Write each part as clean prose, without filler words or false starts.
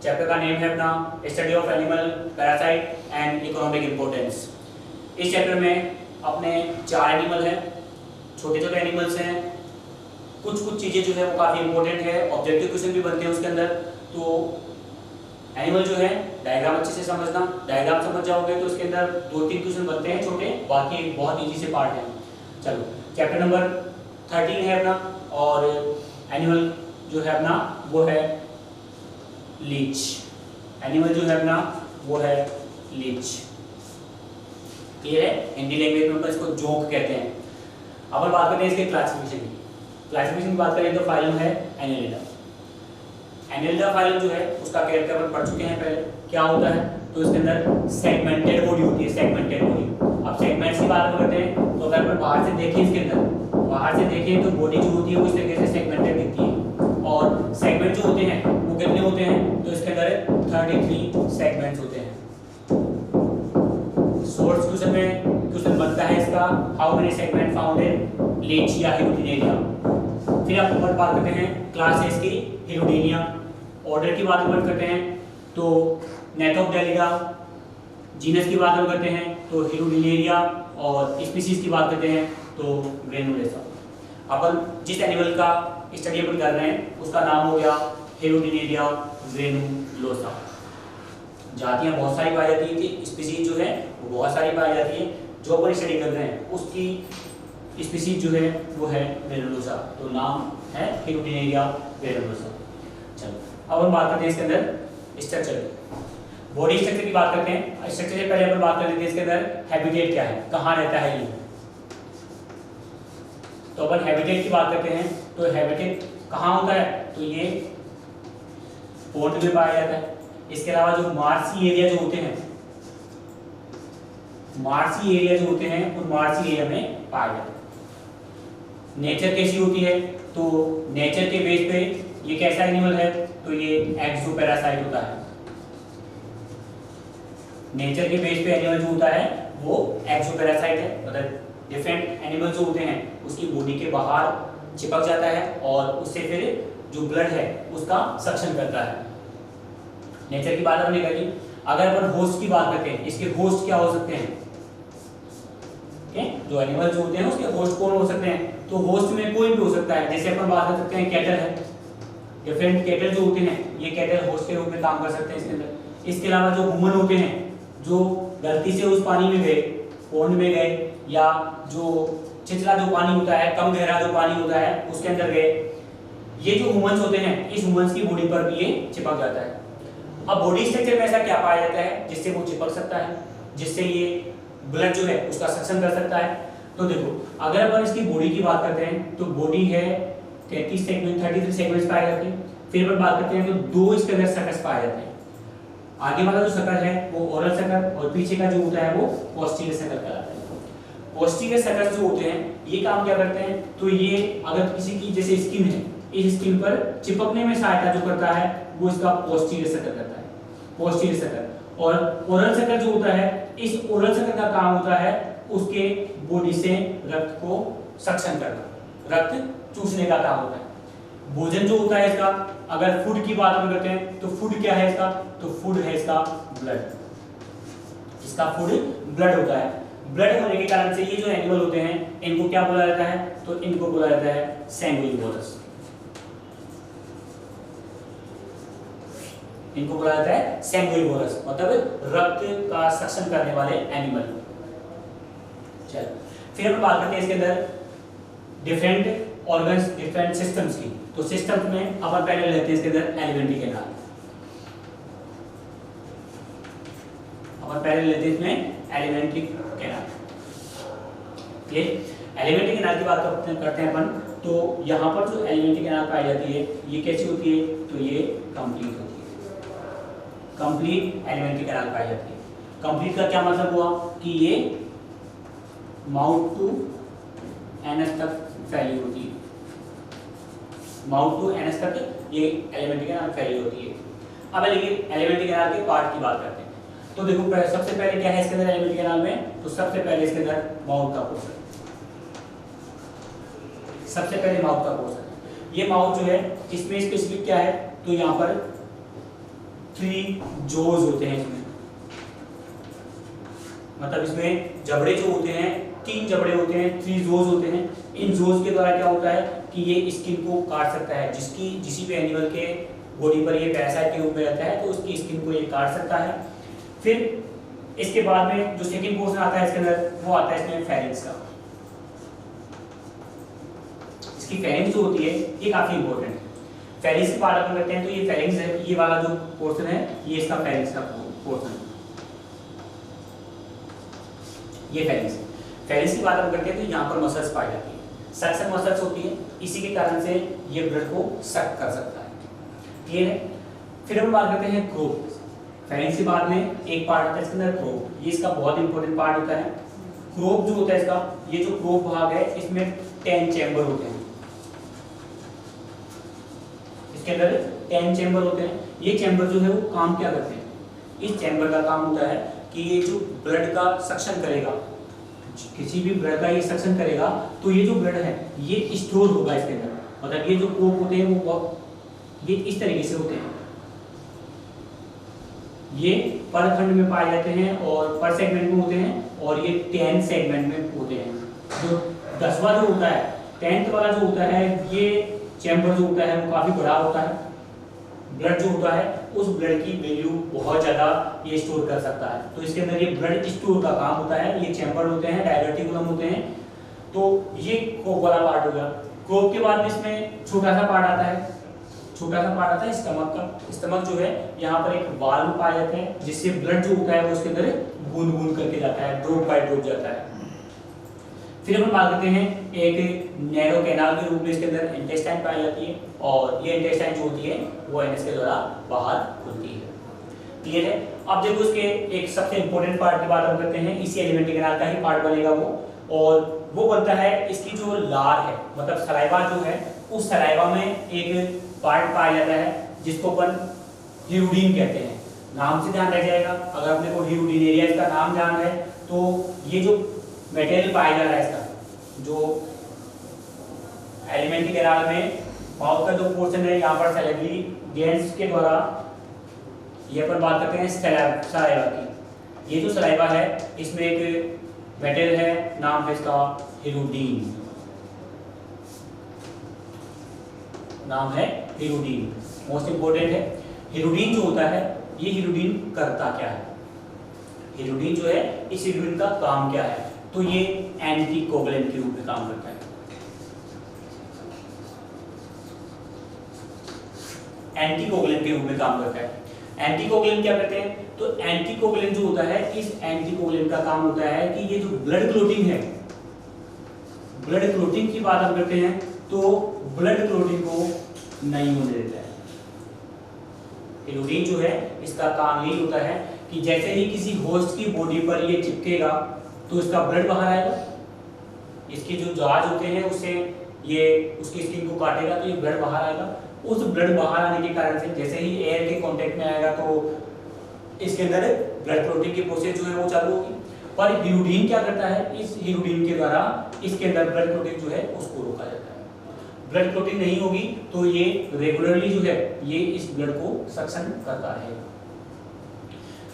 Chapter का name है अपना study of animal parasite and economic importance. इस चैप्टर में अपने 4 एनिमल हैं, छोटे छोटे एनिमल्स हैं। कुछ चीज़ें जो है वो काफ़ी इंपॉर्टेंट है, ऑब्जेक्टिव क्वेश्चन भी बनते हैं उसके अंदर। तो एनिमल जो है डायग्राम अच्छे से समझना, डायग्राम समझ जाओगे तो उसके अंदर 2-3 क्वेश्चन बनते हैं छोटे, बाकी बहुत ईजी से पार्ट हैं। चलो चैप्टर नंबर 13 है अपना, और एनिमल जो है अपना वो है लीच। एनिमल जो है अपना वो है लीच। क्लियर है? हिंदी लैंग्वेज में इसको जोंक कहते हैं। अब बात करते हैं इसके क्लासिफिकेशन की। क्लासिफिकेशन की बात करें तो फाइलम है एनिलिडा। एनिलिडा फाइलम जो है उसका कैरेक्टर अपन पढ़ चुके हैं पहले। क्या होता है? तो इसके अंदर सेगमेंटेड बॉडी होती है, सेगमेंटेड बॉडी। अब सेगमेंट्स की बात करते हैं तो अगर अपन बाहर से देखें, इसके अंदर बाहर से देखें तो बॉडी जो होती है वो इस तरीके से सेगमेंटेड दिखती है। और सेगमेंट जो होते हैं वो कितने होते हैं? तो इसके अंदर 33 सेगमेंट्स होते हैं। सोर्स क्वेश्चन में क्वेश्चन बनता है इसका, how many segment found in leech या हिरुडिनिया। फिर आप बात करते हैं क्लासेस की, हिरुडिनिया। ऑर्डर की बात करते हैं तो नेथोप्टेलिडा। जीनस की बात करते हैं तो हिरुडिनेरिया, और स्पीशीज की बात करते हैं तो ग्रेनुलोसा। अपन जिस एनिमल का स्टडी अपन कर रहे हैं उसका नाम हो गया हिरुडिनेरिया ग्रेनुलोसा। जातियां बहुत सारी पाई जाती है, स्पीशीज जो है वो बहुत सारी पाई जाती है। जो अपन स्टडी कर रहे हैं उसकी स्पीशीज जो है वो है ग्रेनुलोसा, तो नाम है हिरुडिनेरिया ग्रेनुलोसा। चलो अब हम बात करते हैं इसके अंदर स्ट्रक्चर की। बॉडी स्ट्रक्चर की बात करते हैं। स्ट्रक्चर से पहले अपन बात कर लेते हैं इसके अंदर हैबिटेट क्या है, कहाँ रहता है ये। तो अपन हैबिटेट की बात करते हैं तो हैबिटेट कहाँ होता है? तो ये पोर्ट में पाया जाता है। इसके अलावा जो मार्सी एरिया जो होते हैं, मार्सी एरिया जो होते हैं उन मार्सी एरिया में पाया जाता है। नेचर कैसी होती है? तो नेचर के बेस पे ये कैसा एनिमल है? तो ये एक्सोपैरासाइट होता है। नेचर के बेस पे एनिमल जो होता है वो एक्सोपैरासाइट है, मतलब डिफरेंट एनिमल जो होते हैं उसकी बॉडी के बाहर चिपक जाता है और उससे फिर जो ब्लड है उसका सक्शन करता है। नेचर की बात हमने करी। अगर अपन होस्ट की बात करते हैं, इसके होस्ट क्या हो सकते हैं? जो एनिमल जो होते हैं उसके होस्ट कौन हो सकते हैं? तो होस्ट में कोई भी हो सकता है। जैसे अपन बात कर सकते हैं कैटल है, डिफरेंट कैटल जो होते हैं ये कैटल होस्ट के रूप में काम कर सकते हैं इसके अंदर। इसके अलावा जो ह्यूमन होते हैं जो गलती से उस पानी में गए, पोंड में गए, या जो चिचला जो पानी होता है, कम गहरा जो पानी होता है उसके अंदर गए, ये जो ह्यूमंस होते हैं इस ह्यूमंस की बॉडी पर भी ये चिपक जाता है। अब बॉडी स्ट्रक्चर में ऐसा क्या पाया जाता है जिससे वो चिपक सकता है, जिससे ये ब्लड जो है उसका सक्शन कर सकता है? तो देखो अगर अपन इसकी बॉडी की बात करते हैं तो बॉडी है 33 सेगमेंट्स पाए जाते हैं। फिर अपन बात करते हैं तो 2 इसके अंदर सकस पाए जाते हैं। आगे वाला जो सकल है वो ओरल सकल, और पीछे का जो होता है वो पोस्टीरियर सकल कहलाता है। पोस्टीरियर सकल जो होते हैं ये काम क्या करते हैं? तो ये अगर किसी की जैसे स्किन है, इस स्किन पर चिपकने में सहायता जो करता है वो इसका पोस्टीरियर सकल करता है, पोस्टीरियर सकल। और ओरल सकल जो होता है, इस ओरल सकल का काम होता है उसके बॉडी से रक्त को सक्शन करना, रक्त चूसने का काम होता है। भोजन जो होता है इसका, अगर फूड की बात हम करते हैं तो फूड क्या है इसका? तो फूड है इसका ब्लड। इसका फूड ब्लड होता है। ब्लड होने के कारण से ये जो एनिमल होते हैं इनको क्या बोला जाता है? तो इनको बोला जाता है सैंग्विवोरस। इनको बोला जाता है सैंग्विवोरस, मतलब रक्त का सक्शन करने वाले एनिमल। चलो फिर हम बात करते हैं इसके अंदर डिफरेंट ऑर्गन्स, डिफरेंट सिस्टम्स की। तो सिस्टम में अपन पहले लेते हैं इसके अंदर एलिमेंट्री कैनाल। अपन पहले लेते हैं इसमें एलिमेंट्री कैनाल। ये एलिमेंट्री कैनाल की बात करते हैं अपन। तो यहाँ पर जो एलिमेंट्री कैनाल पाई जाती है ये कैसी होती है? तो ये कंप्लीट होती है। कंप्लीट एलिमेंट्री कैनाल पाई जाती है। कंप्लीट का क्या मतलब हुआ कि ये माउथ टू एनस तक फैली होती है। माउथ टू एनस तक ये एलिमेंट्री कैनाल फैली होती है। अब लेकिन एलिमेंट्री कैनाल के पार्ट की बात करते हैं। तो देखो सबसे पहले क्या है इसके अंदर एलिमेंट्री कैनाल में? तो सबसे पहले इसके अंदर माउथ का पोर्शन, सबसे पहले माउथ का पोर्शन। ये माउथ जो है इसमें स्पेसिफिक क्या है? तो यहाँ पर 3 जोज होते हैं इसमें, मतलब इसमें जबड़े जो होते हैं 3 जबड़े होते हैं, 3 जोज होते हैं। इन जोज के द्वारा क्या होता है कि ये स्किन को काट सकता है, जिसी भी एनिमल के बॉडी पर ये पैरासाइट के रूप में रहता है तो उसकी स्किन को ये काट सकता है। फिर इसके बाद में जो सेकंड पोर्शन आता है इसके अंदर, वो आता है इसमें फेरिंग्स का। इसकी फेरिंग्स जो होती है ये काफी इंपॉर्टेंट है। फेरिंग्स की बात अपन करते हैं तो ये फेरिंग्स है, ये वाला जो पोर्शन है ये इसका फेरिंग्स का पोर्शन है, ये फेरिंग्स। फेरिंग्स की बात हम करते हैं तो यहाँ पर मसल्स पाई जाती है, सक्शन मसल्स होती है, इसी के कारण से ये ब्लड को सक कर सकता है। क्लियर है। फिर हम बात करते हैं क्रोप। फेरिंग्स के बाद में एक पार्ट आता है इसके अंदर क्रोप, ये इसका बहुत इंपॉर्टेंट पार्ट होता है। क्रोप जो होता है इसका, ये जो क्रोप भाग है इसमें 10 चैम्बर होते हैं, इसके अंदर 10 चैम्बर होते हैं। ये चैम्बर जो है वो काम क्या करते हैं, इस चैम्बर का काम होता है कि ये जो ब्लड का सक्शन करेगा, किसी भी ब्लड का ये सक्शन करेगा तो ये जो ब्लड है ये स्टोर होगा इसके अंदर। मतलब ये जो कोप होते हैं वो ये इस तरीके से होते हैं, ये पर खंड में पाए जाते हैं और पर सेगमेंट में होते हैं, और ये 10 सेगमेंट में होते हैं। जो 10वां जो होता है, 10th वाला जो होता है, ये चैम्बर जो होता है वो काफी बड़ा होता है। ब्लड जो होता है उस ब्लड की वैल्यू बहुत ज्यादा ये स्टोर कर सकता है, तो इसके अंदर ये ब्लड स्टोर का काम होता है। ये चैम्बर होते हैं, डायवर्टिकुलम होते हैं। तो ये क्रोप वाला पार्ट हो गया। क्रोप के बाद इसमें छोटा सा पार्ट आता है, छोटा सा पार्ट आता है स्टमक का। स्टमक जो है यहाँ पर एक वाल्व पाए जाते हैं, जिससे ब्लड जो होता है वो उसके अंदर बूंद बूंद करके जाता है, ड्रॉप बाय ड्रॉप जाता है। फिर हम बात करते हैं एक नैरो कैनाल के रूप में इसके अंदर इंटेस्टाइन पाई जाती है, और ये इंटेस्टाइन जो होती है वो एनएस के द्वारा बाहर खुलती है। क्लियर है। अब देखो इसके एक सबसे इंपॉर्टेंट पार्ट की बात हम करते हैं, इसी एलिमेंट्री कैनाल का ही पार्ट बनेगा वो, और वो बनता है इसकी जो लार है, मतलब सलाइवा जो है, उस सलाइवा में एक पार्ट पाया जाता है जिसको अपन हिरुडीन कहते हैं। नाम से ध्यान रख जाएगा, अगर अपने को हिरुडीन एरिया इसका नाम ध्यान है तो ये जो मटेरियल पाया जा रहा है इसका, जो एलिमेंट्री कैनाल में माउथ का जो पोर्शन है यहाँ पर सैलिवरी ग्लैंड्स के द्वारा, ये अपन बात करते हैं सलाइवा की। ये जो सलाइवा है इसमें एक मटेरियल है, नाम है इसका हिरुडीन, नाम है हिरुडीन, मोस्ट इंपोर्टेंट है। हिरुडीन जो होता है, ये हिरुडीन करता क्या है, हिरुडीन जो है इस हिरुडीन का काम क्या है, तो ये एंटीकोगुलेंट के रूप में काम करता है। एंटीकोगुलेंट के रूप में काम करता है। एंटीकोगुलेंट क्या करते हैं, तो एंटीकोगुलेंट जो होता है, इस एंटीकोगुलेंट का काम होता है कि ये जो ब्लड क्लोटिंग है, ब्लड क्लोटिंग की बात हम करते हैं तो ब्लड क्लोटिंग को नहीं होने देता है। हिरुडीन जो है इसका काम यही होता है कि जैसे ही किसी होस्ट की बॉडी पर ये चिपकेगा तो इसका ब्लड बाहर आएगा, इसके जो जहाज होते हैं उससे ये उसकी स्किन को काटेगा तो ये ब्लड बाहर आएगा। उस ब्लड बाहर आने के कारण से जैसे ही एयर के कांटेक्ट में आएगा तो इसके अंदर ब्लड क्लोटिंग की प्रोसेस जो है वो चालू होगी। पर हिरुडीन क्या करता है, इस हिरुडीन के द्वारा इसके अंदर ब्लड क्लोटिंग जो है उसको रोका जाता है। ब्लड क्लोटिंग नहीं होगी तो ये रेगुलरली जो है ये इस ब्लड को सक्शन करता है।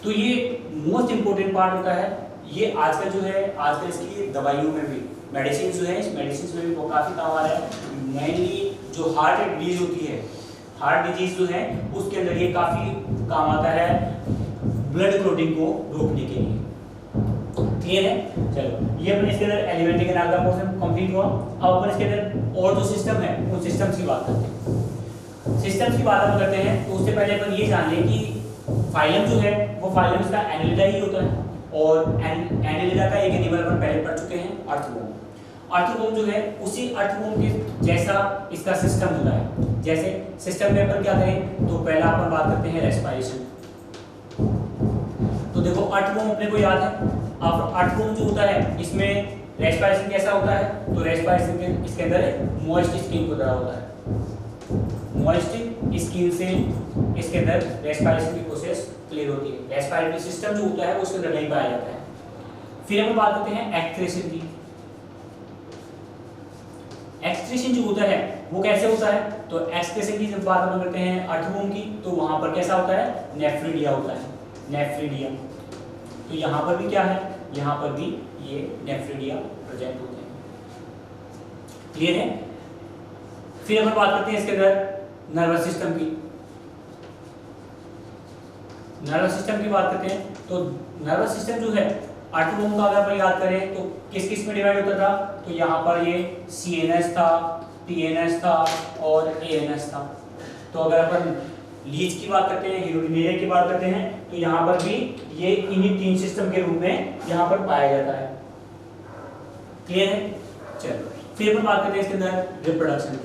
तो ये मोस्ट इंपोर्टेंट पार्ट होता है। ये आजकल जो है, आजकल इसकी दवाइयों में भी, मेडिसिन जो है, इस मेडिसिन में भी वो काफी काम आ रहा है। मेनली जो हार्ट डिजीज होती है, हार्ट डिजीज जो है उसके अंदर ये काफी काम आता है ब्लड क्लोटिंग को रोकने के लिए। क्लियर है। चलो ये अपन इसके अंदर एलिमेंट्री कैनाल का पोर्शन कंप्लीट हुआ। अब अपन इसके अंदर और जो सिस्टम है उन सिस्टम्स की बात करते हैं। सिस्टम्स की बात हम करते हैं तो उससे पहले अपन ये जान लें कि फाइलम जो है वो फाइलम इसका एनिलिडा ही होता है, और एनिलिडा का एक एनिमल अपन पहले पढ़ चुके हैं, अर्थवॉर्म। अर्थवॉर्म जो है उसी अर्थवॉर्म के जैसा इसका सिस्टम होता है। जैसे सिस्टम में अपन क्या करें तो पहला अपन बात करते हैं रेस्पिरेशन। तो देखो अर्थवॉर्म अपने को याद है। अब अर्थवॉर्म जो होता है इसमें रेस्पिरेशन कैसा होता है, तो रेस्पिरेशन के इसके अंदर मॉइस्ट स्किन को द्वारा होता है। मॉइस्ट स्किन से इसके अंदर रेस्पिरेशन की प्रोसेस क्लियर होती है। रेस्पिरेटरी सिस्टम जो होता है वो उसके अंदर नहीं पाया जाता है। फिर हम बात करते हैं एक्सक्रीशन की। एक्सक्रीशन जो होता है वो कैसे होता है, तो एक्सप्रेशन की जब बात हम करते हैं अर्थवॉर्म की, तो वहां पर कैसा होता है, नेफ्रिडिया होता है, नेफ्रिडिया। तो यहाँ पर भी क्या है, यहाँ पर भी ये नेफ्रिडिया प्रेजेंट होते हैं। क्लियर है। फिर हम बात करते हैं इसके अंदर नर्वस सिस्टम की। नर्वस सिस्टम की बात करते हैं तो नर्वस सिस्टम जो है अर्थवॉर्म का अगर अपन याद करें तो किस किस में डिवाइड होता था, तो यहाँ पर ये CNS था, TNS था और ANS था। तो अगर अपन लीच की बात करते हैं, हीरोडिनेरिया की बात करते हैं, तो यहाँ पर भी ये इन्हीं 3 सिस्टम के रूप में यहाँ पर पाया जाता है। क्लियर है। चलो फिर अपन बात करते हैं इसके अंदर रिप्रोडक्शन।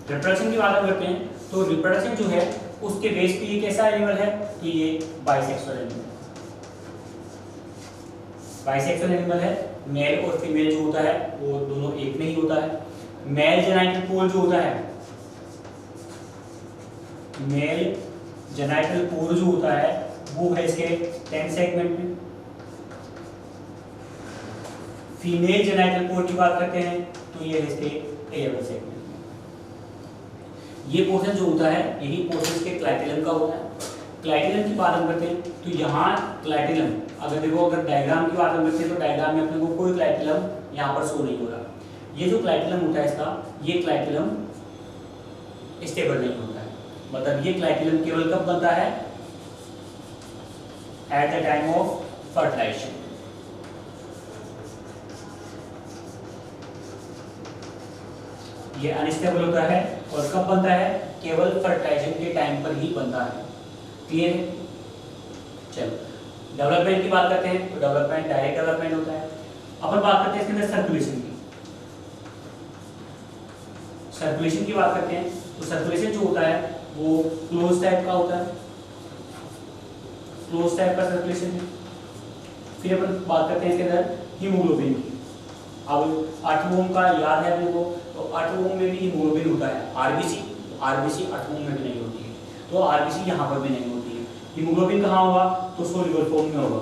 रिप्रोडक्शन की बात करते हैं तो रिप्रोडक्शन जो है उसके बेस पे ये कैसा एनिमल है, कि ये बाइसेक्सुअल एनिमल, बाइसेक्सुअल एनिमल है। मेल और फीमेल जो होता है वो दोनों एक में ही होता है। मेल जेनाइटल पोल जो होता है, मेल जेनाइटल पोल जो होता है वो है इसके 10 सेगमेंट में। फीमेल जेनाइटल पोल की बात करते हैं तो ये है इसके 11 सेगमेंट। ये पोर्शन जो होता है यही पोर्शन इसके क्लाइटेलम का होता है। क्लाइटेलम की बात हम करते हैं तो यहाँ क्लाइटेलम, अगर देखो अगर डायग्राम की बात हम करते हैं तो डायग्राम में अपने को कोई क्लाइटेलम यहाँ पर शो नहीं हो रहा। ये जो क्लाइटेलम होता है इसका, ये क्लाइटेलम स्टेबल नहीं होता है। मतलब ये क्लाइटेलम केवल कब बनता है, at the time of fertilisation. ये अनस्टेबल होता है और कब बनता है, केवल फर्टिलाइजेशन के टाइम पर ही बनता है। क्लियर है। चलो डेवलपमेंट की बात करते हैं तो डेवलपमेंट डायरेक्ट डेवलपमेंट होता है। अपन बात करते हैं इसके अंदर सर्कुलेशन की। सर्कुलेशन की बात करते हैं तो सर्कुलेशन जो होता है वो क्लोज टाइप का होता है, क्लोज टाइप का सर्कुलेशन है। फिर अपन बात करते हैं इसके अंदर हीमोग्लोबिन की। अब अर्थवॉर्म का याद है अपने को, तो अर्थवॉर्म में भी हीमोग्लोबिन होता है। आरबीसी अर्थवॉर्म में भी नहीं होती है, तो आरबीसी यहाँ पर भी नहीं होती है। हीमोग्लोबिन कहाँ होगा, तो सोल्यूबल फॉर्म में होगा।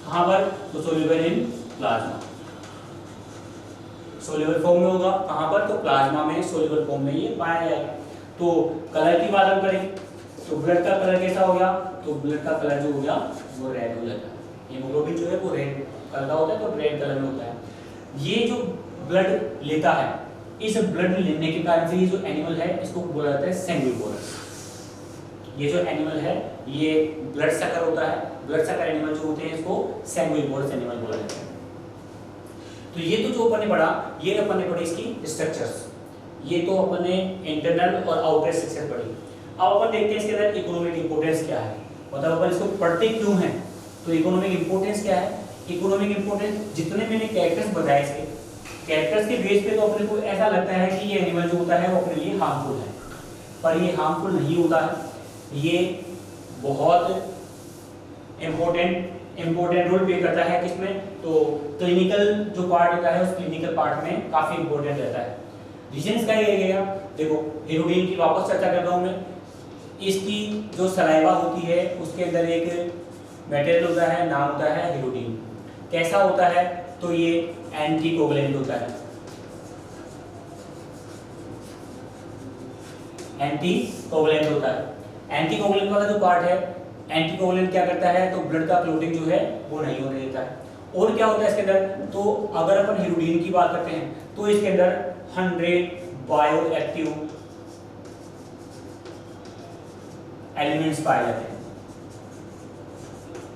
कहाँ पर, तो soluble in plasma, soluble form में होगा। कहाँ पर, तो प्लाज्मा में सोल्यूबल फॉर्म में ये पाया जाएगा। तो कलर की बात हम करें तो ब्लड का कलर कैसा हो गया, तो ब्लड का कलर जो हो गया वो रेड हो जाता है। हीमोग्लोबिन जो है वो रेड कलर का होता है, तो रेड कलर में होता है। ये जो ब्लड लेता है, इस ब्लड लेने के कारण से ये जो एनिमल है इसको बोला जाता है सैंग्विवोरस। ये जो एनिमल है ये ब्लड सकर होता है। ब्लड सकर एनिमल जो होते हैं इसको सैंग्विवोरस एनिमल बोला जाता है। तो ये तो जो अपन ने पढ़ा, ये अपन ने पढ़ी इसकी स्ट्रक्चर्स, ये तो अपन ने इंटरनल और आउटर स्ट्रक्चर पढ़ी। अब अपन देखते हैं इसके अंदर इकोनॉमिक इंपोर्टेंस क्या है, मतलब अपन इसको पढ़ते क्यों हैं। तो इकोनॉमिक इंपोर्टेंस क्या है, इकोनॉमिक इंपोर्टेंस जितने मैंने कैरेक्टर्स बताए थे, कैरेक्टर्स के बेस पे तो अपने को ऐसा लगता है कि ये एनिमल जो होता है वो अपने लिए हार्मफुल है, पर ये हार्मफुल नहीं होता है। ये बहुत इम्पोर्टेंट रोल प्ले करता है किसमें, तो क्लिनिकल जो पार्ट होता है उस क्लिनिकल पार्ट में काफी इंपॉर्टेंट रहता है। रीजन इसका ये रहेगा, देखो हीरोडिन की वापस चर्चा कर रहा हूँ मैं। इसकी जो सलाइवा होती है उसके अंदर एक मटेरियल होता है, नाम होता है हीरोडिन। कैसा होता है, तो ये एंटीकोगुलेंट होता है। एंटीकोगुलेंट होता है। एंटीकोगुलेंट वाला जो पार्ट है, एंटीकोगुलेंट क्या करता है, तो ब्लड का क्लोटिंग जो है वो नहीं होने देता है। और क्या होता है इसके अंदर, तो अगर अपन हीरोडिन की बात करते हैं तो इसके अंदर 100 बायो एक्टिव एलिमेंट्स पाए जाते हैं।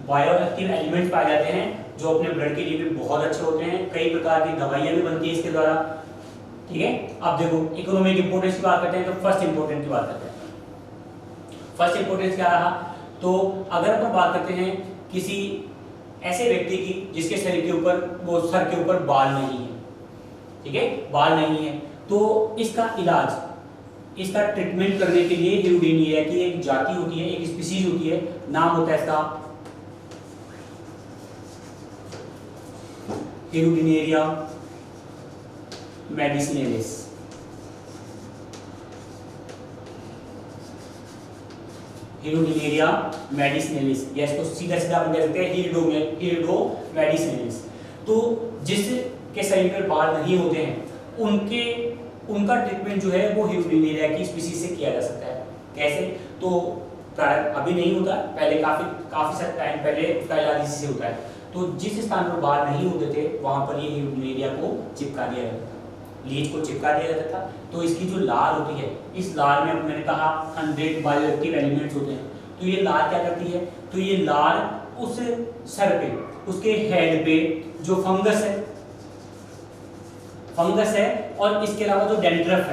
बायो एक्टिव एलिमेंट्स पाए जाते हैं जो अपने ब्लड के लिए भी बहुत अच्छे होते हैं। कई प्रकार की दवाइयां भी बनती है इसके द्वारा। ठीक है। अब देखो इकोनॉमिक इंपोर्टेंस की बात करते हैं तो फर्स्ट इंपोर्टेंस की बात करते हैं। फर्स्ट इंपोर्टेंस क्या रहा, तो अगर अपन बात करते हैं किसी ऐसे व्यक्ति की जिसके शरीर के ऊपर, वो सर के ऊपर बाल नहीं है, ठीक है, बाल नहीं है, तो इसका इलाज, इसका ट्रीटमेंट करने के लिए हीरोडिनिया की एक जाति होती है, एक स्पीशीज होती है, नाम होता है इसका हीरोडिनेरिया मेडिसिनेलिस। हीरोडिनेरिया मेडिसिनेलिस, या इसको सीधा सीधा अपन कह सकते हैं हीरिडो मेडिसिनेलिस। तो जिसके शरीर पर बाल नहीं होते हैं उनका ट्रीटमेंट जो है वो ह्यूडिनेरिया की स्पीशीज से किया जा सकता है। कैसे? तो अभी नहीं होता, पहले काफी टाइम पहले उसका इलाज इसी से होता है। तो जिस स्थान पर बाल नहीं होते थे वहां पर ये ह्यूडिनेरिया को चिपका दिया जाता था, लीच को चिपका दिया जाता था। तो इसकी जो लार होती है, इस लार में मैंने कहा 100 बायोएक्टिव एलिमेंट्स होते हैं। तो ये लार क्या करती है? तो ये लार उस सर पे, उसके हेड पे जो फंगस है और इसके अलावा जो डेंड्रफ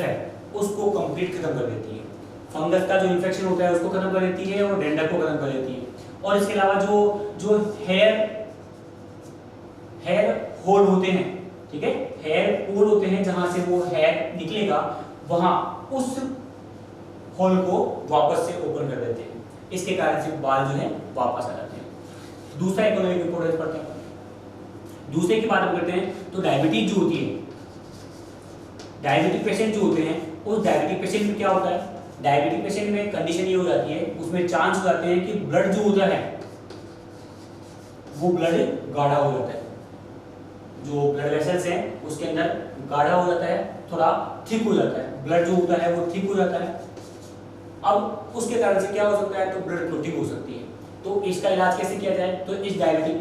है उसको कंप्लीट खत्म कर देती है। फंगस का जो इन्फेक्शन होता है उसको खत्म कर देती है और डेंड्रफ को खत्म कर देती है। और इसके अलावा जो हेयर होल होते हैं, ठीक है, हेयर होल होते हैं जहां से वो हेयर निकलेगा, वहां उस होल को वापस से ओपन कर देते हैं। इसके कारण से बाल जो है वापस आ जाते हैं। दूसरा इकोनॉमिक इंपोर्टेंस पढ़ते हैं। दूसरे की बात हम करते हैं तो डायबिटीज जो होती है, डायबिटिक पेशेंट जो होते हैं, उस डायबिटिक पेशेंट में क्या होता है? डायबिटिक पेशेंट में कंडीशन ये हो जाती है, उसमें चांस हो जाते हैं कि ब्लड जो होता है वो ब्लड गाढ़ा हो जाता है, जो ब्लड वेसल्स हैं उसके अंदर गाढ़ा हो जाता है, थोड़ा थिक हो जाता है, ब्लड जो होता है वो थिक हो जाता है। अब उसके कारण से क्या हो सकता है? तो ब्लड क्लॉटिंग हो सकती है। तो इसका इलाज कैसे किया जाए? तो इस डायबिटिक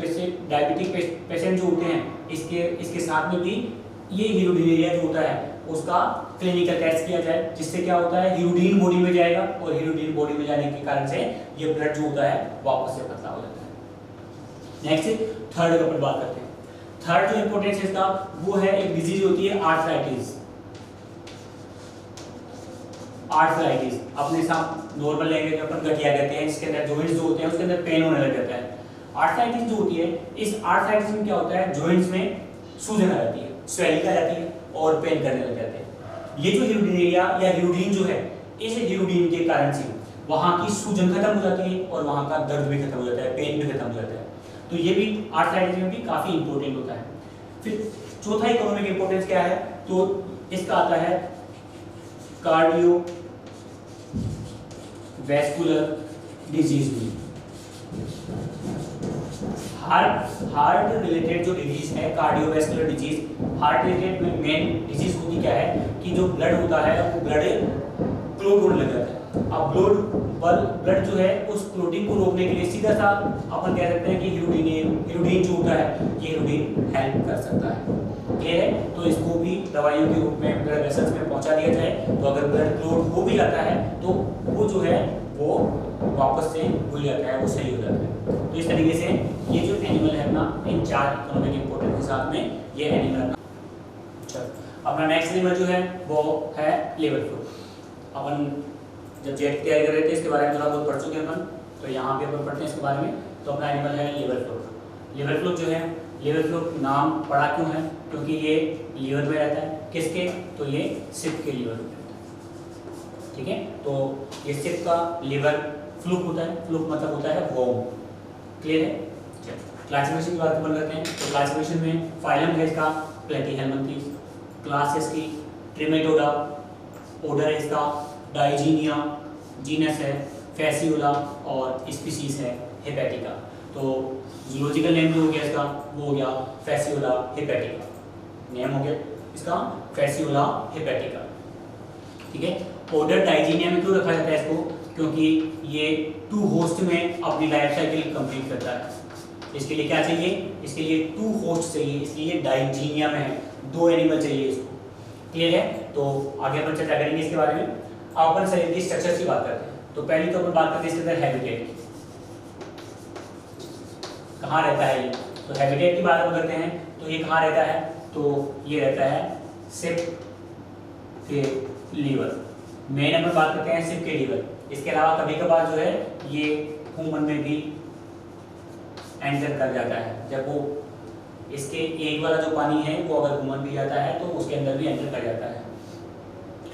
पेशेंट जो होते हैं इसके साथ में भी ये ह्यूडिनेरिया जो होता है उसका क्लिनिकल टेस्ट किया जाए, जिससे क्या होता है? ह्यूडिन बॉडी में जाएगा और ह्यूडिन बॉडी में जाने के कारण से ये ब्लड जो होता है वापस से पतला हो जाता है। नेक्स्ट थर्ड के ऊपर बात करते हैं। थर्ड जो इंपॉर्टेंस है इसका वो है एक डिजीज होती है आर्थराइटिस। अपने साथ नॉर्मल लैंग्वेज में अपन गठिया कहते हैं, जिसके अंदर जॉइंट्स जो होते हैं उसके अंदर पेन होने लग जाता है। आर्थराइटिस जो होती है, इस आर्थराइटिस में क्या होता है? जॉइंट्स में सूजन आ जाती है, स्वेलिंग आ जाती है और पेन करने लग जाते हैं। ये जो ह्यूडिनेरिया या ह्यूडिन जो है, इस ह्यूडिन के कारण से वहां की सूजन खत्म हो जाती है और वहां का दर्द भी खत्म हो जाता है, पेन भी खत्म हो जाता है। तो ये भी आर्थराइटिस में भी काफी इंपॉर्टेंट होता है। फिर चौथा इकोनॉमिक इंपॉर्टेंस क्या है? तो इसका आता है कार्डियो वैस्कुलर डिजीज भी। हार्ट रिलेटेड जो डिजीज है, कार्डियोवैस्कुलर डिजीज, हार्ट रिलेटेड में मेन डिजीज होती क्या है कि जो ब्लड होता है वो ब्लड क्लॉट होने लग जाता है। अब ब्लड जो है उस क्लॉटिंग को रोकने के लिए सीधा सा अपन कह सकते हैं कि ह्यूडिन जो होता है ये ह्यूडिन हेल्प कर सकता है। क्लियर है? तो इसको भी दवाइयों के रूप में ब्लड वेसल्स में पहुंचा दिया जाए, तो अगर ब्लड क्लॉट हो भी जाता है तो वो जो है वो वापस से घुल जाता है, वो सही हो जाता है। तो इस तरीके से ये जो एनिमल है अपना, इन 4 इकोनॉमिक इंपोर्टेंस के साथ में ये एनिमल अपना। चलो अपना नेक्स्ट एनिमल जो है वो है लिवर फ्लूक। अपन जब जेट की तैयारी कर रहे थे इसके बारे में थोड़ा बहुत पढ़ चुके हैं अपन, तो यहाँ पे अपन पढ़ते हैं इसके बारे में। तो अपना एनिमल है लिवर फ्लूक। लिवर फ्लूक जो है, लिवर फ्लूक नाम पड़ा क्यों है? क्योंकि ये लीवर में रहता है। किसके? तो ये सिप के लीवर में रहता है, ठीक है। तो ये सिप का लीवर फ्लूक होता है। फ्लूक मतलब होता है वॉर्म। क्लियर है? क्लासिफिकेशन की बात अपन करते हैं। तो क्लासिफिकेशन में फाइलम है इसका प्लेटीहेलमिन्थेस, क्लास है इसकी ट्रिमेटोडा, ऑर्डर है इसका डाइजीनिया, जीनस है फैसियोला और स्पीसीज है हेपेटिका। तो जूलॉजिकल नेम जो हो गया इसका वो हो गया फैसियोला हेपेटिका, नेम हो गया इसका फैसियोला हेपेटिका, ठीक है। ऑर्डर डाइजीनिया में क्यों रखा जाता है इसको? क्योंकि ये 2 होस्ट में अपनी लाइफ साइकिल कंप्लीट करता है। इसके लिए क्या चाहिए? इसके लिए 2 होस्ट चाहिए, इसलिए डाइजीनिया में है, 2 एनिमल चाहिए इसको। क्लियर है? तो आगे अपन चर्चा करेंगे इसके बारे में। अब अपन शरीर की स्ट्रक्चर की बात करते हैं। तो पहले तो अपन बात करते हैं इसके अंदर हैबिटेट की, कहाँ रहता है ये। तो हैबिटेट की बात अपन करते हैं तो ये कहाँ रहता है? तो ये रहता है सिप के लीवर। मेन अपन बात करते हैं सिप के लीवर। इसके अलावा कभी कभार जो है ये ह्यूमन में भी एंटर कर जाता है। जब वो इसके एग वाला जो पानी है वो अगर ह्यूमन भी जाता है तो उसके अंदर भी एंटर कर जाता है।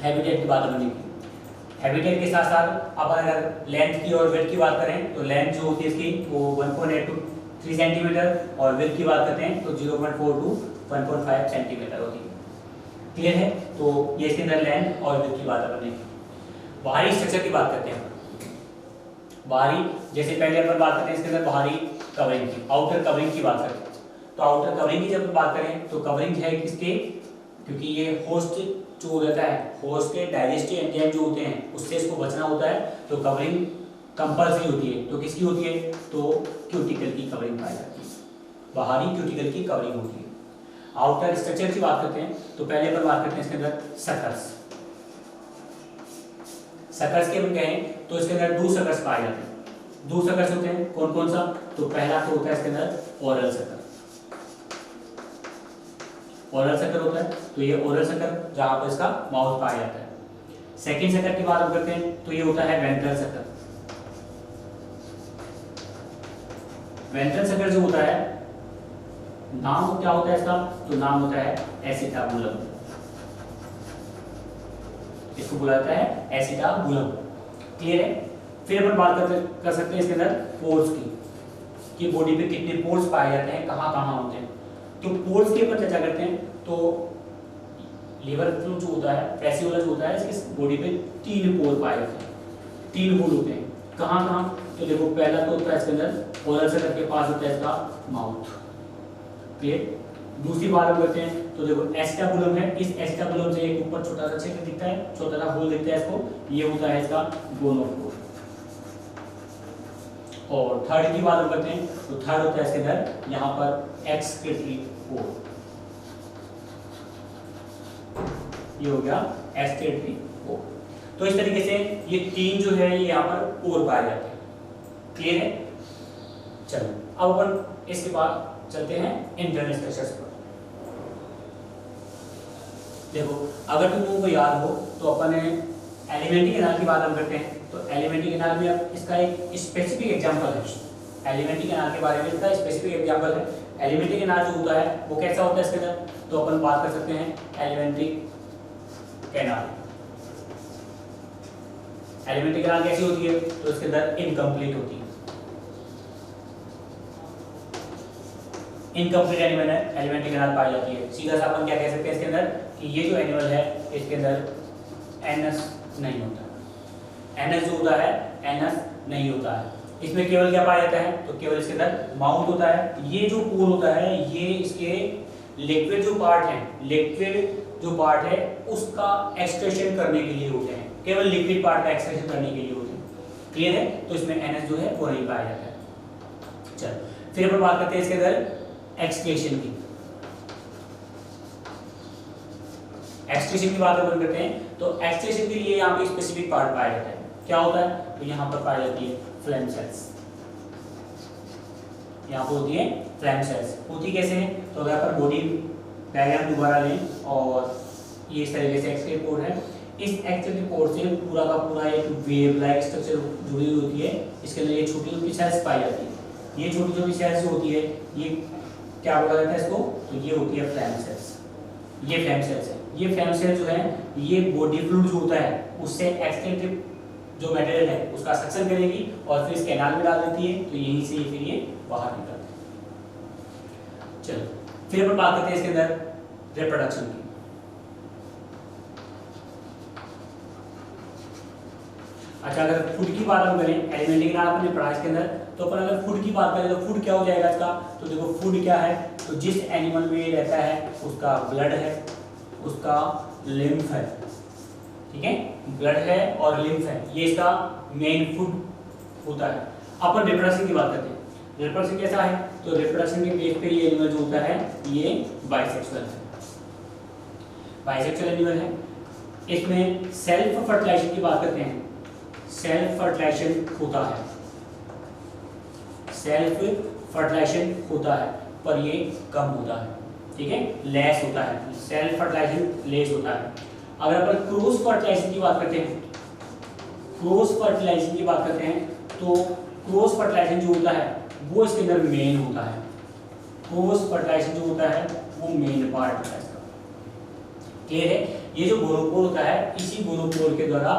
हैबिटेट की बात अपनी की। हैबिटेट के साथ साथ अब अगर लेंथ की और विड्थ की बात करें तो लेंथ जो होती है इसकी वो 1.8 to 3 सेंटीमीटर और विड्थ की बात करते हैं तो 0.4 to 1.5 सेंटीमीटर होती है। क्लियर है? तो ये इसके अंदर लेंथ और विड्थ की बात अपने। बाहरी स्ट्रक्चर की बात करते हैं। बाहरी जैसे पहले अपन बात करते हैं इसके अंदर बाहरी कवरिंग की, आउटर कवरिंग की बात करें तो आउटर कवरिंग की जब बात करें तो कवरिंग है किसके, क्योंकि ये होस्ट जो रहता है, होस्ट के डाइजेस्टिव एंजाइम जो होते हैं उससे इसको बचना होता है, तो कवरिंग कंपल्सरी होती है। तो किसकी होती है, तो क्यूटिकल की कवरिंग पाई जाती है, बाहरी क्यूटिकल की कवरिंग होती है। आउटर स्ट्रक्चर की बात करते हैं तो पहले पर बात करते हैं इसके अंदर सकर्स। सकर्स के हम कहें तो इसके अंदर 2 सकर्स पाए जाते हैं। 2 सकर्स होते हैं, कौन कौन सा, तो पहला तो होता है इसके अंदर ओरल सकर्स, ओरल सकर होता है, तो ये ओरल सकर जहां पर इसका माउथ पाया जाता है। सेकंड सकर की बात हम करते हैं तो ये होता है वेंट्रल सकर। वेंट्रल सकर जो होता है, नाम क्या होता है इसका, तो नाम होता है एसिटाबुलम, इसको बुलाता है एसिटाबुलम। क्लियर है। फिर अपन बात कर सकते हैं इसके अंदर पोर्स की, कि बॉडी पे कितने पोर्स पाए जाते हैं, कहाँ कहाँ होते हैं। तो पोर्स के ऊपर चर्चा करते हैं तो लीवर फ्लू जो होता है, पैसियोला जो होता है, इसकी बॉडी पे 3 पोर पाए जाते हैं, 3 होल होते हैं। कहाँ कहाँ, तो देखो पहला तो होता है इसके अंदर ओरल सकर के पास होता है इसका माउथ। क्लियर। दूसरी बात हम करते हैं तो देखो एस्टाबुलम है, इस एस्टाबुलम से एक ऊपर छोटा सा छेद दिखता है, छोटा सा होल दिखता है इसको, ये होता है इसका गोनोफ्लोर। और थर्ड की बात हम करते हैं तो थर्ड होता है इसके अंदर यहाँ पर एक्सक्रीटरी पोर, ये हो गया एक्सक्रीटरी पोर। तो इस तरीके से ये 3 जो है ये यहाँ पर पोर पाए जाते हैं। क्लियर है। चलो अब अपन इसके बाद चलते हैं इंटरनल स्ट्रक्चर्स पर। देखो अगर तुम को याद हो तो अपन एलिमेंट्री कैनाल की बात हम करते हैं तो एलिमेंट्री कैनाल में अब इसका एक स्पेसिफिक एग्जांपल है। एलिमेंट्री कैनाल के बारे में इसका स्पेसिफिक एग्जांपल है। एलिमेंट्री कैनाल जो होता है वो कैसा होता है इसके अंदर, तो अपन बात कर सकते हैं एलिमेंट्री कैनाल। एलिमेंट्री कैनाल कैसी होती है, तो इसके अंदर इनकम्प्लीट होती है। इनकम्प्लीट एलिमेंट्री कैनाल पाई जाती है। सीधा सा अपन क्या कह सकते हैं इसके अंदर कि ये जो एनिमल है इसके अंदर एनस नहीं होता, एनस जो होता है एनस नहीं होता है। इसमें केवल क्या पाया जाता है, तो केवल इसके अंदर माउथ होता है। ये जो पोर होता है ये इसके लिक्विड जो पार्ट है, लिक्विड जो पार्ट है उसका एक्सट्रैक्शन करने के लिए होते हैं, केवल लिक्विड पार्ट का एक्सट्रैक्शन करने के लिए होते हैं। क्लियर है। तो इसमें एनस जो है वो नहीं पाया जाता है। चल फिर अपन बात करते हैं इसके अंदर एक्सक्रीशन की। एक्सक्रीशन की बात अपन करते हैं तो एक्सक्रीशन के लिए यहाँ पे स्पेसिफिक पार्ट पाया जाता है। क्या होता है, तो यहाँ पर पाई जाती है फ्लैम सेल्स। यहाँ पर होती है फ्लैम सेल्स। होती कैसे है, तो अगर अपन बॉडी डायग्राम दोबारा लें और ये इस तरीके से एक्सक्रीट पोर्ट है, इस एक्सक्रीट पोर्ट से पूरा का पूरा एक वेव लाइक स्ट्रक्चर जुड़ी हुई होती है। इसके अंदर ये छोटी छोटी सेल्स पाई जाती है। ये छोटी छोटी सेल्स जो होती है ये क्या बोला जाता है इसको, तो ये होती है फ्लैम सेल्स। ये फ्लैम सेल्स है। ये फ्लैम सेल जो है ये बॉडी फ्लूइड जो होता है उससे एक्सक्रीटिव जो मटेरियल है उसका सक्शन करेगी और फिर इस कैनाल में डाल देती है, तो यहीं से फिर ये बाहर निकलता है। चलो फिर अपन बात करते हैं इसके अंदर रिप्रोडक्शन की। अच्छा अगर फूड की बात हम करें, एलिमेंट्री कैनाल अपन ने पढ़ा इसके अंदर, तो अपन अगर फूड की बात करें तो फूड क्या हो जाएगा इसका, तो देखो फूड क्या है, तो जिस एनिमल में रहता है उसका ब्लड है, उसका लिम्फ है। ठीक है, ब्लड है और लिम्फ है, ये इसका मेन फूड होता है। अपन रिप्रोडक्शन की बात करते हैं। रिप्रोडक्शन कैसा है, तो रिप्रोडक्शन के बेस पे ये एनिमल जो होता है ये बाइसेक्सुअल है। बाइसेक्सुअल एनिमल है। इसमें सेल्फ फर्टिलाइजेशन की बात करते हैं। सेल्फ फर्टिलाइजेशन होता है, सेल्फ फर्टिलाइजेशन होता है पर ये कम होता है। ठीक है, लेस होता है। सेल्फ फर्टिलाइजेशन लेस होता है। अगर अपन क्रॉस फर्टिलाइजेशन की बात करते हैं, क्रॉस फर्टिलाइजेशन की बात करते हैं तो क्रॉस फर्टिलाइजेशन जो होता है वो इसके अंदर मेन होता है। क्रॉस फर्टिलाइजेशन जो होता है वो मेन पार्ट होता है इसका। क्लियर है। ये जो गोनोपोर होता है, इसी गोनोपोर के द्वारा,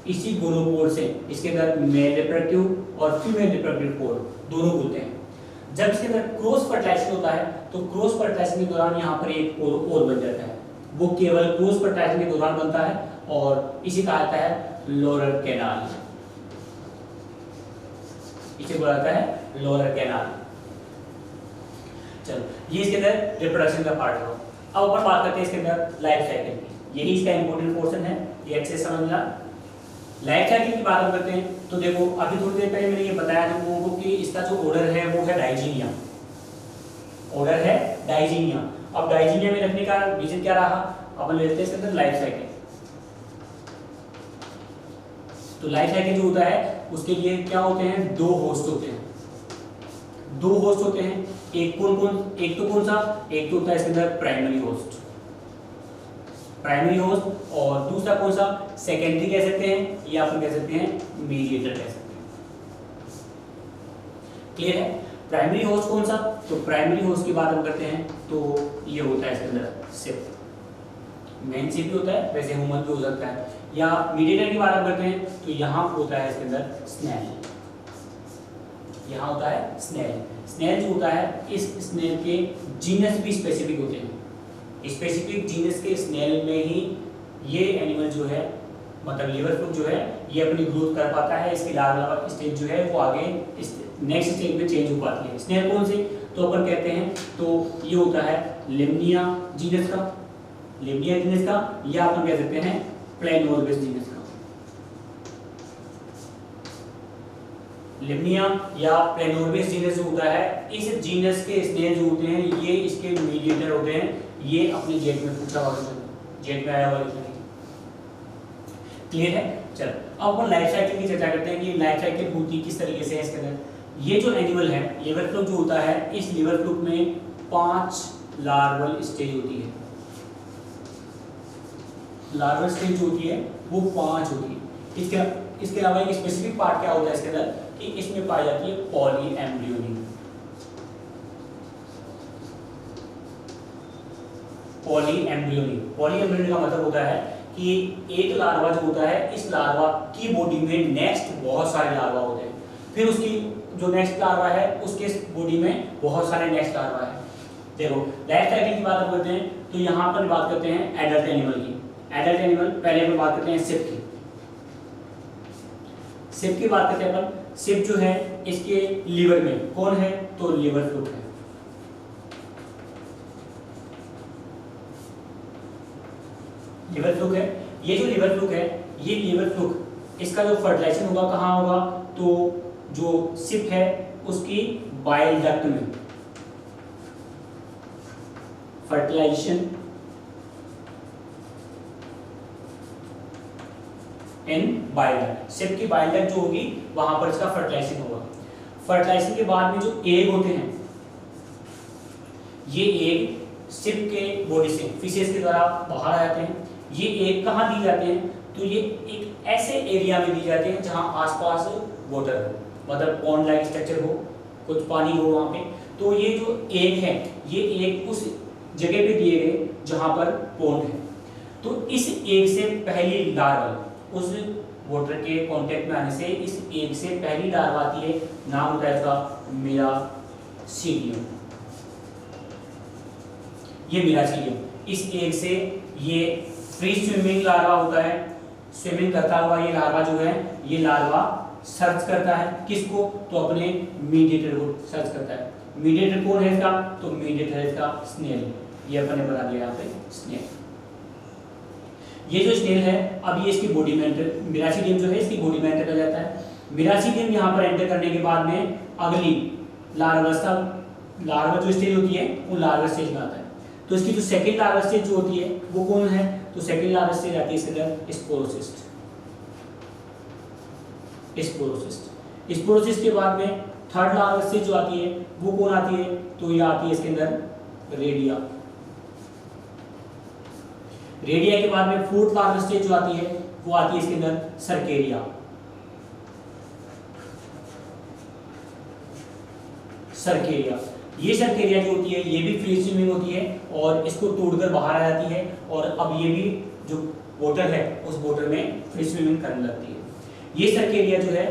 इसी गोनोपोर से इसके अंदर मेल रिप्रोडक्टिव और फीमेल रिप्रोडक्टिव पोर दोनों होते हैं। जब इसके अंदर क्रॉस फर्टिलाइजेशन होता है तो क्रॉस फर्टिलाइजेशन के दौरान यहाँ पर एक पोर और बन जाता है। वो केवल क्रॉस फर्टिलाइजेशन के दौरान बनता है और इसे कहा जाता है लोअर कैनाल। इसे बोला जाता है लोअर कैनाल। चलो, ये इसके अंदर रिप्रोडक्शन का पार्ट हो। अब अपन बात करते हैं इसके अंदर लाइफ साइकिल की। यही इसका इंपॉर्टेंट पोर्शन है, ये अच्छे से समझना। लाइफ साइकिल की बात हम करते हैं तो देखो, अभी थोड़ी देर पहले मैंने ये बताया था लोगों को कि इसका जो ऑर्डर है वो है डाइजीनिया। ऑर्डर है डाइजीनिया। अब डाइजीनिया में रखने का रीजन क्या रहा, अपन लेते हैं इसके अंदर लाइफ साइकिल। तो लाइफ साइकिल जो होता है उसके लिए क्या होते हैं, दो होस्ट होते हैं। दो होस्ट होते हैं, एक तो कौन सा, एक तो होता है इसके अंदर प्राइमरी होस्ट, प्राइमरी होस्ट, और दूसरा कौन सा, सेकेंडरी कह सकते हैं, या अपन कह सकते हैं मीडिएटर कह सकते हैं। क्लियर है? प्राइमरी होस्ट कौन सा, तो प्राइमरी होस्ट की बात हम करते हैं तो ये होता है इसके अंदर सिप, मेन सिप भी होता है, वैसे ह्यूमन भी हो सकता है। या मीडिएटर की बात हम करते हैं तो यहाँ होता है इसके अंदर स्नेल, यहाँ होता है स्नेल। स्नेल जो होता है, इस स्नेल के जीनस भी स्पेसिफिक होते हैं। स्पेसिफिक जीनस के स्नेल में ही ये एनिमल जो है, मतलब लिवर फ्लूक जो है, ये अपनी ग्रोथ कर पाता है। इसकी लार्वा स्टेज जो है वो आगे नेक्स्ट स्टेज में चेंज हो पाती है। स्नेल कौन सी, तो अपन कहते हैं तो ये होता है लिम्निया जीनस का, लिम्निया जीनस का, या अपन कह सकते हैं प्लेनोर्बिस जीनस का। लिम्निया या प्लेनोर्बिस जीनस जो होता है, इस जीनस के स्नेल जो होते हैं ये इसके मीडिएटर होते हैं। ये अपने जेट में पूछा हुआ, जेट में आया हुआ है। क्लियर है? चलो, अब अपन लाइफ साइकिल की चर्चा करते हैं कि लाइफ साइकिल होती किस तरीके से है इसके अंदर। ये जो एनिमल है, लिवर फ्लूक जो होता है, इस लिवर फ्लूक में 5 लार्वल स्टेज होती है। लार्वल स्टेज जो होती है वो 5 होती है। इसके अलावा एक स्पेसिफिक पार्ट क्या होता है इसके अंदर कि इसमें पाई जाती है पॉली एम्ब्रियोनी। पॉली एम्ब्रियोनी का मतलब होता है कि एक लार्वा जो होता है, इस लार्वा की बॉडी में नेक्स्ट बहुत सारे लार्वा होते हैं, फिर उसकी जो नेक्स्ट लार्वा है उसके बॉडी में बहुत सारे नेक्स्ट लार्वा है। देखो, लाइफ साइकिल की बात हम करते हैं तो यहाँ पर बात करते हैं एडल्ट एनिमल की। एडल्ट एनिमल पहले हम बात करते हैं सिप की। सिप की बात करते हैं अपन। सिप जो है इसके लीवर में कौन है, तो लिवर फ्लूक है। लिवर फ्लूक है। ये जो लिवर फ्लूक है, ये लिवर फ्लूक इसका जो फर्टिलाइजेशन होगा कहाँ होगा, तो जो सिप है उसकी बाइल डक्ट में फर्टिलाइजेशन इन बाइल डक्ट। सिप की बाइल डक्ट जो होगी वहां पर इसका फर्टिलाइजेशन होगा। फर्टिलाइजेशन के बाद में जो एग होते हैं, ये एग सिप के बॉडी से फिशेस के द्वारा बाहर आ जाते हैं। ये एग कहाँ दिए जाते हैं, तो ये एक ऐसे एरिया में दिए जाते हैं जहां आसपास वाटर हो, मतलब पॉन्ड लाइक स्ट्रक्चर हो, कुछ पानी हो वहां पे। तो ये जो एग है, ये एग उस जगह पे दिए गए जहां पर पॉन्ड है। तो इस एग से पहली लार्वा उस वाटर के कांटेक्ट में आने से इस एग से पहली लार्वा आती है, नाम होता है इसका मिरासीडियम। ये मिरासीडियम, इस एग से ये फ्री स्विमिंग लार्वा होता है। स्विमिंग करता हुआ ये लार्वा जो है, ये लार्वा सर्च करता है किसको, तो अपने मीडिएटर को सर्च करता है। मीडिएटर कौन है इसका, तो मीडिएटर है इसका स्नेल। ये अपन ने बता दिया यहाँ पे स्नेल। ये जो स्नेल है, अब ये इसकी बॉडी में एंटर, मिरासीडियम जो है इसकी बॉडी में एंटर कर जाता है। मिरासीडियम यहाँ पर एंटर करने के बाद में अगली लार्वा जो स्टेज होती है वो लार्वा स्टेज में आता है। तो इसकी जो सेकंड लार्वा स्टेज जो होती है वो कौन है, तो सेकंड लार्वा स्टेज आती है इसके अंदर स्पोरोसिस्ट। स्पोरोसिस्ट के बाद में थर्ड लार्वा स्टेज जो आती है वो कौन आती है, तो ये आती है इसके अंदर रेडिया। रेडिया के बाद में फोर्थ लार्वा स्टेज जो आती है वो आती है इसके अंदर सर्केरिया। सर्केरिया, ये सर्केरिया जो होती है ये भी फ्री स्विमिंग होती है और इसको तोड़कर बाहर आ जाती है, और अब ये भी जो वाटर है उस वाटर में फ्री स्विमिंग करने लगती है। ये सर्केरिया जो है,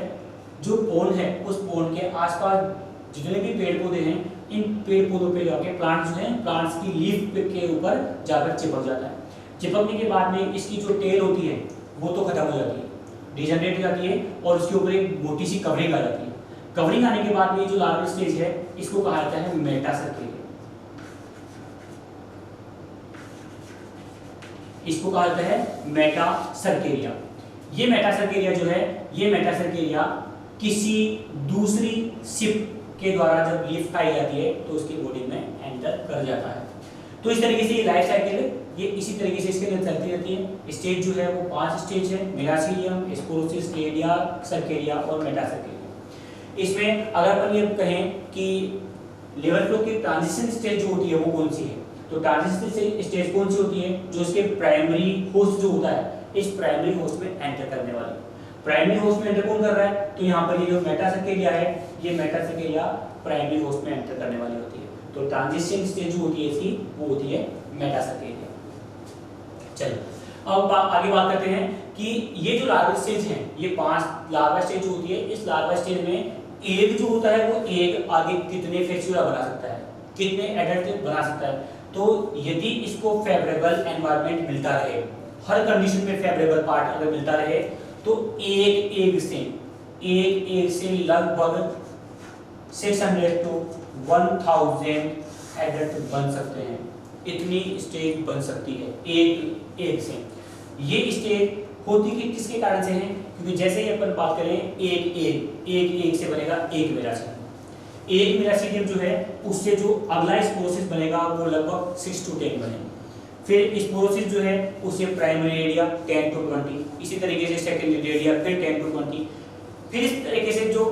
जो पोन है, उस पोन के आसपास जितने भी पेड़ पौधे हैं, इन पेड़ पौधों पे जाके प्लांट्स जो हैं, प्लांट्स की लीफ के ऊपर जाकर चिपक जाता है। चिपकने के बाद में इसकी जो टेल होती है वो तो खत्म हो जाती है, डिजनरेट हो जाती है, और उसके ऊपर एक मोटी सी कवरिंग आ जाती है। कवरिंग आने के बाद में जो लार्वल स्टेज है इसको कहा जाता है मेटा सर्केरिया। इसको कहा जाता है मेटासर्केरिया। ये मेटासर्केरिया जो है, ये मेटासर्केरिया किसी दूसरी शिप के द्वारा जब लिफ्ट आई जाती है तो उसकी बॉडी में एंटर कर जाता है। तो इस तरीके से ये लाइफ साइकिल है, ये इसी तरीके से इसके अंदर चलती रहती है। स्टेज जो है वो 5 स्टेज है, मिलासीलियम, स्पोरोसिस, क्लेडिया, सर्केरिया और मेटासर्केरिया। इसमें अगर अपन ये कहें कि लेवल फ्लो की ट्रांजिशन स्टेज जो होती है वो कौन सी है, तो ट्रांजिशन स्टेज कौन सी होती है, जो इसके प्राइमरी होस्ट जो होता है, इस प्राइमरी होस्ट में एंटर करने वाली। प्राइमरी होस्ट में एंटर कौन कर रहा है, तो यहाँ पर ये जो मेटासर्केरिया है, ये मेटासर्केरिया प्राइमरी होस्ट में एंटर करने वाली होती है। तो ट्रांजिशन स्टेज जो होती है इसकी, वो होती है मेटासर्केरिया। चलिए अब आगे बात करते हैं कि ये जो लार्वा स्टेज है, ये 5 लार्वा स्टेज होती है। इस लार्वा स्टेज में एग जो होता है वो एग आगे कितने फेस्यूला बना सकता है, कितने एडल्ट बना सकता है। तो यदि इसको फेवरेबल एनवायरनमेंट मिलता रहे, हर कंडीशन में फेवरेबल पार्ट अगर मिलता रहे, तो एक एग से लगभग 600 to 1000 एडल्ट बन सकते हैं। इतनी स्टेज बन सकती है एक से। ये स्टेज होती कि किसके कारण से है, क्योंकि जैसे ही अपन बात करें एक से बनेगा एक मेरासीडियम। एक मेरासीडियम जो है उससे जो अगला स्पोरोसिस बनेगा वो लगभग 6 to 10 बनेगा। फिर स्पोरोसिस जो है उससे प्राइमरी एरिया 10 to 20, इसी तरीके से सेकेंडरी एरिया फिर 10 to 20। फिर इस तरीके से जो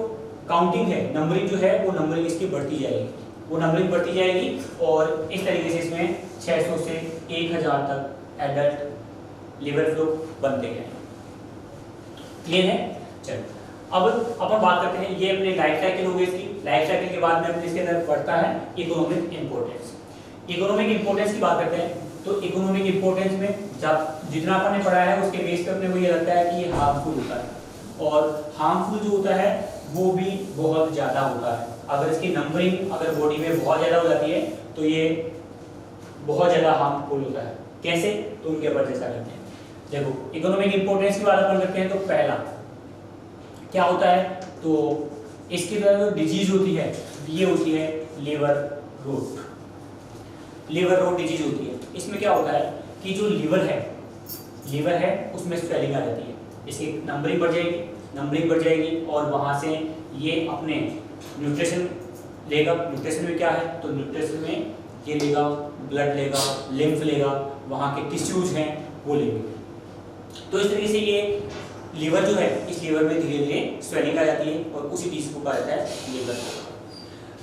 काउंटिंग है, नंबरिंग जो है वो नंबरिंग इसकी बढ़ती जाएगी, वो नंबरिंग बढ़ती जाएगी और इस तरीके से इसमें 600 से 1000 तक एडल्ट लिवर फ्लो बनते हैं। क्लियर है? चलो अब अपन बात करते हैं, ये अपने लाइफ साइकिल हो गई इसकी। लाइफ साइकिल के बाद में अपने इसके अंदर बढ़ता है इकोनॉमिक इंपोर्टेंस। इकोनॉमिक इंपोर्टेंस की बात करते हैं, तो इकोनॉमिक इंपोर्टेंस में जब जितना अपन ने पढ़ा है उसके बेस पे अपने को ये लगता है कि ये हार्मफुल होता है, और हार्मफुल जो होता है वो भी बहुत ज़्यादा होता है। अगर इसकी नंबरिंग अगर बॉडी में बहुत ज़्यादा हो जाती है तो ये बहुत ज़्यादा हार्मफुल होता है। कैसे, तो उनके ऊपर चर्चा करते हैं। देखो इकोनॉमिक इंपोर्टेंस की बात अपन करते हैं, तो पहला क्या होता है, तो इसकी जो डिजीज होती है ये होती है लिवर रोट डिजीज होती है। इसमें क्या होता है कि जो लीवर है उसमें स्वेलिंग आ जाती है, इसकी नंबरिंग बढ़ जाएगी और वहाँ से ये अपने न्यूट्रिशन लेगा। न्यूट्रिशन में क्या है, तो न्यूट्रिशन में ये लेगा, ब्लड लेगा, लिम्फ लेगा, वहाँ के टिश्यूज हैं वो लेंगे। तो इस तरीके से ये लीवर जो है, इस लीवर में धीरे धीरे स्वेलिंग आ जाती है और उसी चीज को कहा जाता है लीवर।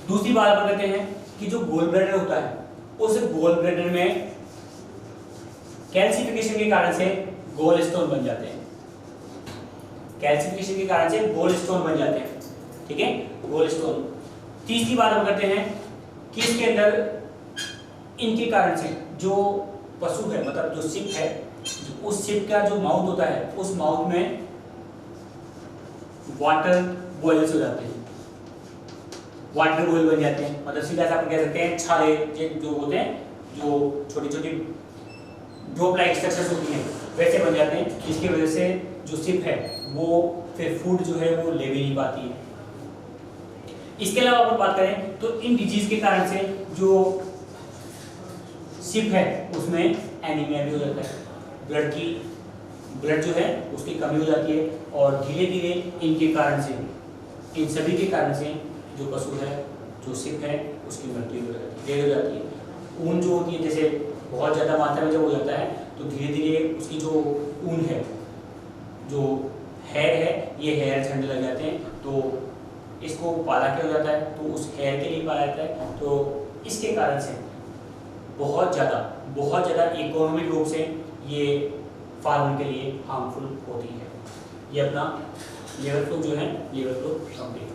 दूसरी बात अपन करते हैं कि जो गोल ब्लैडर होता है, उस गोल ब्लैडर में कैल्सिफिकेशन के कारण से गोल स्टोन बन जाते हैं। कैल्सिफिकेशन के कारण से गोल स्टोन बन जाते हैं, ठीक है, गोल स्टोन। तीसरी बात हम करते हैं कि इसके अंदर इनके कारण से जो पशु है, मतलब जो शिप है, उस शिप का जो माउथ होता है, उस माउथ में वाटर बॉयल्स हो जाते हैं, वाटर बॉयल बन जाते हैं। मतलब सीधा सा अपन कह सकते हैं छाले जो होते हैं, जो छोटी छोटी ड्रॉप लाइक स्ट्रक्चर्स होती हैं, वैसे बन जाते हैं, जिसकी वजह से जो शिप है वो फिर फूड जो है वो ले भी नहीं पाती है। इसके अलावा अपन बात करें तो इन डिजीज के कारण से जो शिप है उसमें एनीमिया भी हो जाता है, ब्लड जो है उसकी कमी हो जाती है, और धीरे धीरे इनके कारण से, इन सभी के कारण से जो पशु है, जो शिप है, उसकी मृत्यु हो जाती है। ऊन जो होती है, जैसे बहुत ज़्यादा मात्रा में जब हो जाता है तो धीरे धीरे उसकी जो ऊन है, जो हेयर है, ये हेयर झड़ने लग जाते हैं, तो इसको पाला क्या हो जाता है, तो उस हेयर के लिए पाला जाता है। तो इसके कारण से बहुत ज़्यादा इकोनॉमिक रूप से ये फार्मर के लिए हार्मफुल होती है। ये अपना लेवल फ्लो जो है, लेवल फ्लो कंप्लीट।